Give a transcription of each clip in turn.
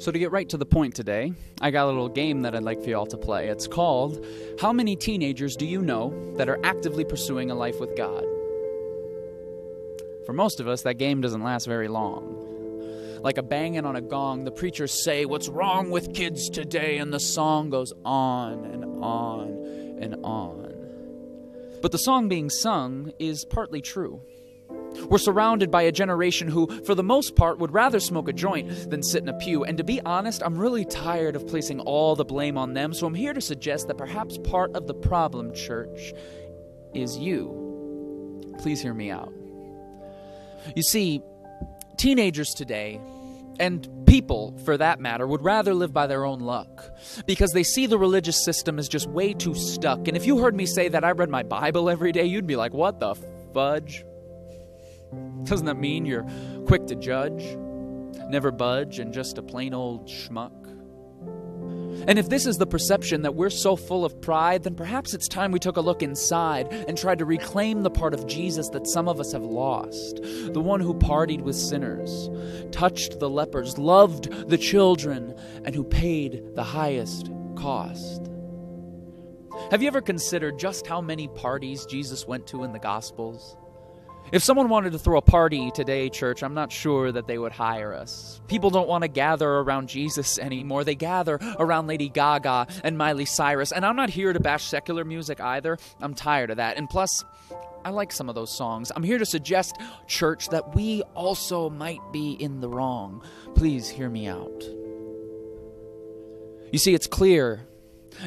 So to get right to the point today, I got a little game that I'd like for y'all to play. It's called, How Many Teenagers Do You Know That Are Actively Pursuing a Life with God? For most of us, that game doesn't last very long. Like a banging on a gong, the preachers say, "What's wrong with kids today?" And the song goes on and on and on. But the song being sung is partly true. We're surrounded by a generation who, for the most part, would rather smoke a joint than sit in a pew. And to be honest, I'm really tired of placing all the blame on them, so I'm here to suggest that perhaps part of the problem, church, is you. Please hear me out. You see, teenagers today, and people, for that matter, would rather live by their own luck because they see the religious system as just way too stuck. And if you heard me say that I read my Bible every day, you'd be like, what the fudge? Doesn't that mean you're quick to judge, never budge, and just a plain old schmuck? And if this is the perception that we're so full of pride, then perhaps it's time we took a look inside and tried to reclaim the part of Jesus that some of us have lost. The one who partied with sinners, touched the lepers, loved the children, and who paid the highest cost. Have you ever considered just how many parties Jesus went to in the Gospels? If someone wanted to throw a party today, church, I'm not sure that they would hire us. People don't want to gather around Jesus anymore. They gather around Lady Gaga and Miley Cyrus. And I'm not here to bash secular music either. I'm tired of that. And plus, I like some of those songs. I'm here to suggest, church, that we also might be in the wrong. Please hear me out. You see, it's clear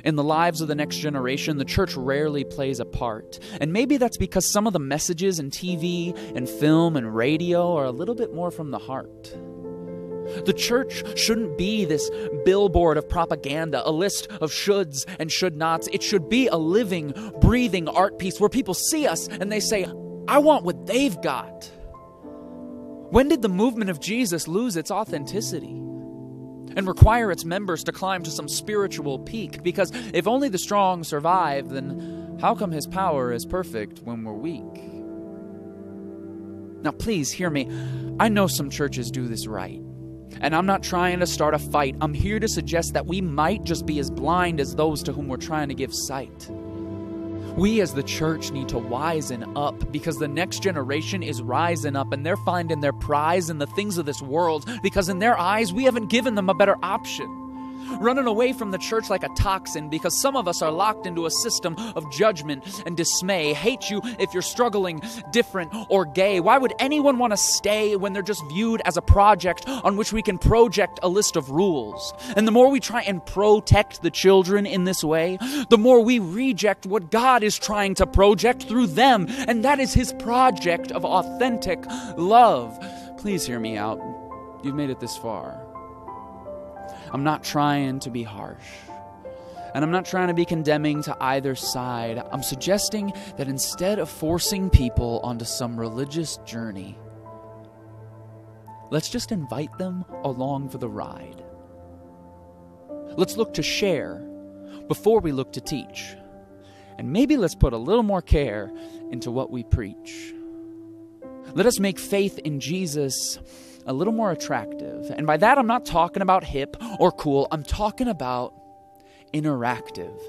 in the lives of the next generation, the church rarely plays a part. And maybe that's because some of the messages in TV and film and radio are a little bit more from the heart. The church shouldn't be this billboard of propaganda, a list of shoulds and should nots. It should be a living, breathing art piece where people see us and they say, I want what they've got. When did the movement of Jesus lose its authenticity and require its members to climb to some spiritual peak? Because if only the strong survive, then how come his power is perfect when we're weak? Now please hear me. I know some churches do this right, and I'm not trying to start a fight. I'm here to suggest that we might just be as blind as those to whom we're trying to give sight. We as the church need to wisen up because the next generation is rising up and they're finding their prize in the things of this world because in their eyes, we haven't given them a better option. Running away from the church like a toxin because some of us are locked into a system of judgment and dismay. Hate you if you're struggling, different, or gay. Why would anyone want to stay when they're just viewed as a project on which we can project a list of rules? And the more we try and protect the children in this way, the more we reject what God is trying to project through them. And that is his project of authentic love. Please hear me out. You've made it this far. I'm not trying to be harsh, and I'm not trying to be condemning to either side. I'm suggesting that instead of forcing people onto some religious journey, let's just invite them along for the ride. Let's look to share before we look to teach, and maybe let's put a little more care into what we preach. Let us make faith in Jesus a little more attractive. And by that, I'm not talking about hip or cool. I'm talking about interactive.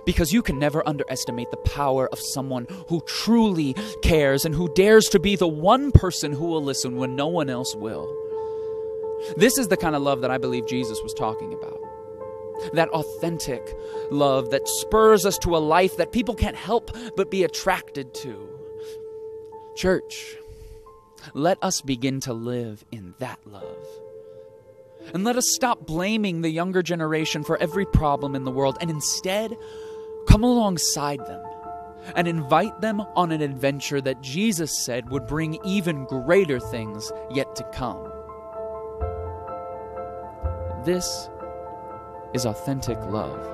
Because you can never underestimate the power of someone who truly cares and who dares to be the one person who will listen when no one else will. This is the kind of love that I believe Jesus was talking about. That authentic love that spurs us to a life that people can't help but be attracted to. Church, let us begin to live in that love. And let us stop blaming the younger generation for every problem in the world and instead come alongside them and invite them on an adventure that Jesus said would bring even greater things yet to come. This is authentic love.